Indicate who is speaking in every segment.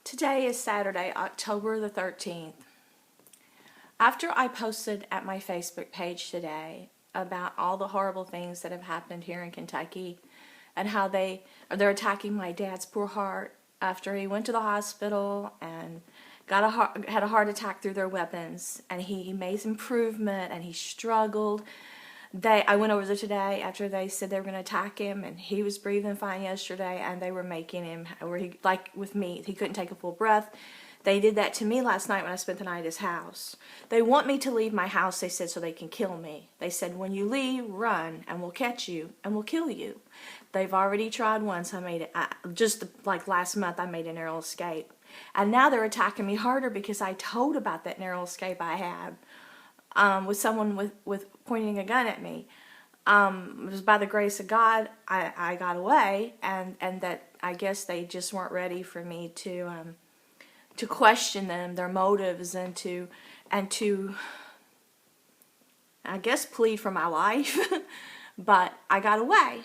Speaker 1: Today is Saturday, October the 13th. After I posted at my Facebook page today about all the horrible things that have happened here in Kentucky and how they're attacking my dad's poor heart after he went to the hospital and had a heart attack through their weapons, and he made improvement and he struggled. I went over there today after they said they were going to attack him, and he was breathing fine yesterday, and they were making him, like with me, he couldn't take a full breath. They did that to me last night when I spent the night at his house. They want me to leave my house, they said, so they can kill me. They said, when you leave, run, and we'll catch you, and we'll kill you. They've already tried once. Just like last month, I made a narrow escape. And now they're attacking me harder because I told about that narrow escape I had. With someone with pointing a gun at me. It was by the grace of God I got away, and that I guess they just weren't ready for me to question them, their motives, and to I guess plead for my life. But I got away,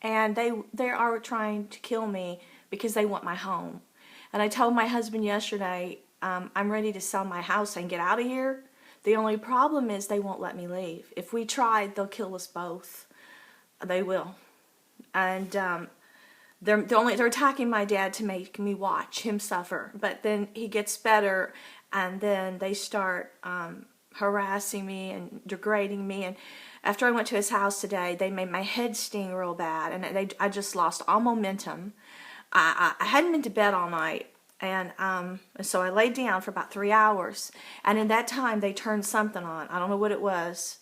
Speaker 1: and they are trying to kill me because they want my home. And I told my husband yesterday, I'm ready to sell my house and get out of here. The only problem is they won't let me leave. If we tried, they'll kill us both. They will. And they're attacking my dad to make me watch him suffer. But then he gets better, and then they start harassing me and degrading me. And after I went to his house today, they made my head sting real bad, and I just lost all momentum. I hadn't been to bed all night. And so I laid down for about 3 hours. And in that time, they turned something on. I don't know what it was.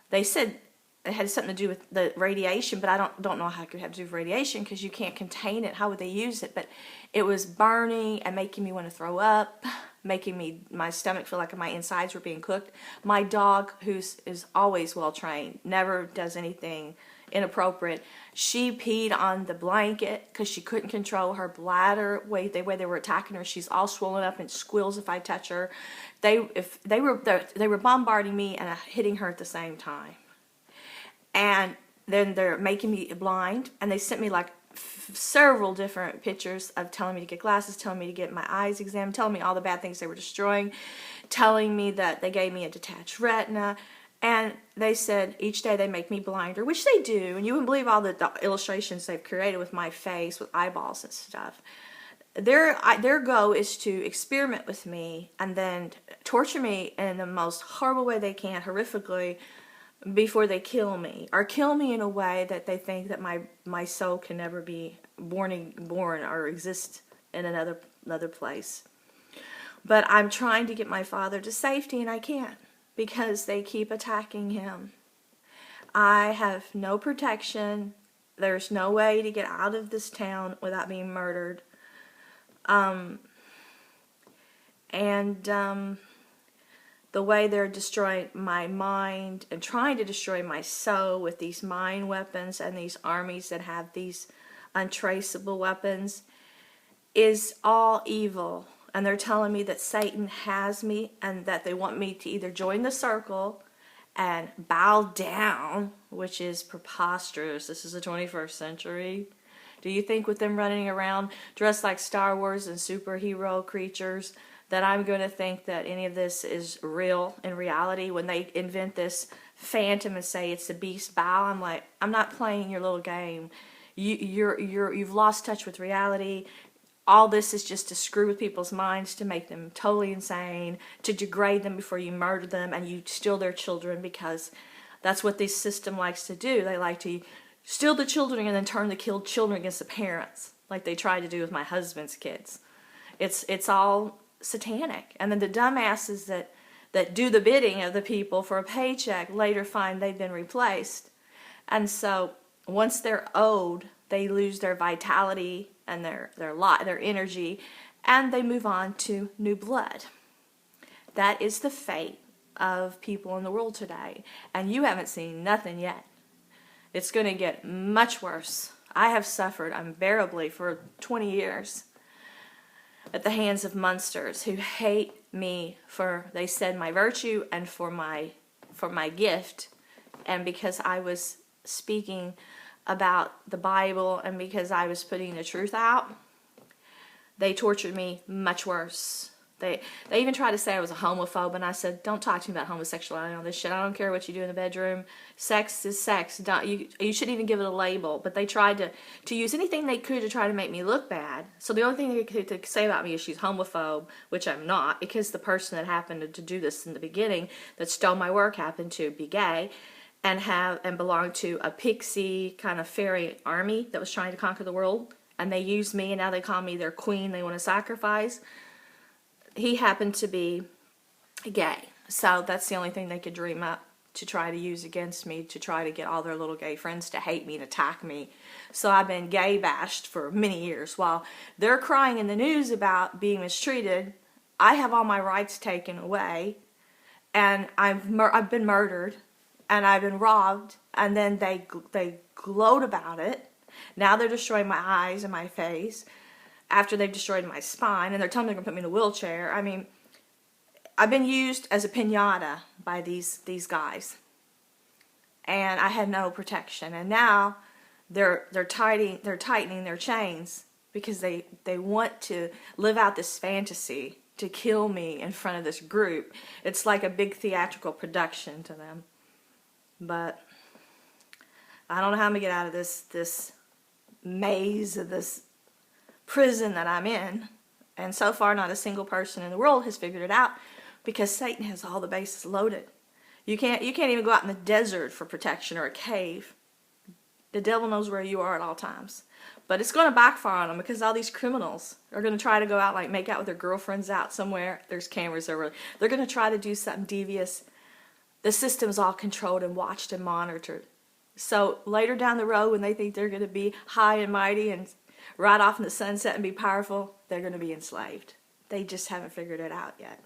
Speaker 1: They said it had something to do with the radiation, but I don't know how it could have to do with radiation because you can't contain it. How would they use it? But it was burning and making me want to throw up, making my stomach feel like my insides were being cooked. My dog, is always well trained, never does anything inappropriate. She peed on the blanket because she couldn't control her bladder. The way they were attacking her, she's all swollen up and squeals if I touch her. They were bombarding me and hitting her at the same time. And then they're making me blind, and they sent me like several different pictures of telling me to get glasses, telling me to get my eyes examined, telling me all the bad things they were destroying, telling me that they gave me a detached retina. And they said each day they make me blinder, which they do. And you wouldn't believe all the illustrations they've created with my face, with eyeballs and stuff. Their goal is to experiment with me and then torture me in the most horrible way they can, horrifically, before they kill me. Or kill me in a way that they think that my soul can never be born or exist in another place. But I'm trying to get my father to safety, and I can't, because they keep attacking him. I have the protection. There's no way to get out of this town without being murdered. The way they're destroying my mind and trying to destroy my soul with these mind weapons and these armies that have these untraceable weapons is all evil. And they're telling me that Satan has me and that they want me to either join the circle and bow down, which is preposterous. This is the 21st century. Do you think with them running around dressed like Star Wars and superhero creatures that I'm going to think that any of this is real in reality? When they invent this phantom and say it's the beast bow, I'm like, I'm not playing your little game. You've lost touch with reality. All this is just to screw with people's minds, to make them totally insane, to degrade them before you murder them and you steal their children, because that's what this system likes to do. They like to steal the children and then turn the killed children against the parents, like they tried to do with my husband's kids. It's all satanic. And then the dumbasses that do the bidding of the people for a paycheck later find they've been replaced. And so once they're owed, they lose their vitality and their energy, and they move on to new blood. That is the fate of people in the world today, and you haven't seen nothing yet. It's going to get much worse. I have suffered unbearably for 20 years at the hands of monsters who hate me for, they said, my virtue and for my gift, and because I was speaking about the Bible and because I was putting the truth out. they tortured me much worse. They even tried to say I was a homophobe, and I said, don't talk to me about homosexuality on this shit. I don't care what you do in the bedroom. Sex is sex. You shouldn't even give it a label. But they tried to use anything they could to try to make me look bad. So the only thing they could say about me is she's homophobe, which I'm not, because the person that happened to do this in the beginning, that stole my work, happened to be gay and belonged to a pixie kind of fairy army that was trying to conquer the world. And they used me, and now they call me their queen they want to sacrifice. He happened to be gay, so that's the only thing they could dream up to try to use against me, to try to get all their little gay friends to hate me and attack me. So I've been gay bashed for many years. While they're crying in the news about being mistreated, I have all my rights taken away, and I've been murdered, and I've been robbed, and then they gloat about it. Now they're destroying my eyes and my face, after they've destroyed my spine, and they're telling me they're going to put me in a wheelchair. I mean, I've been used as a piñata by these guys, and I had no protection. And now they're tightening their chains because they want to live out this fantasy to kill me in front of this group. It's like a big theatrical production to them. But I don't know how I'm going to get out of this maze of this prison that I'm in, and so far not a single person in the world has figured it out, because Satan has all the bases loaded. You can't even go out in the desert for protection, or a cave. The devil knows where you are at all times. But it's going to backfire on them, because all these criminals are going to try to go out, like make out with their girlfriends out somewhere. There's cameras over. They're going to try to do something devious. The system's all controlled and watched and monitored. So later down the road, when they think they're going to be high and mighty and ride off in the sunset and be powerful, they're going to be enslaved. They just haven't figured it out yet.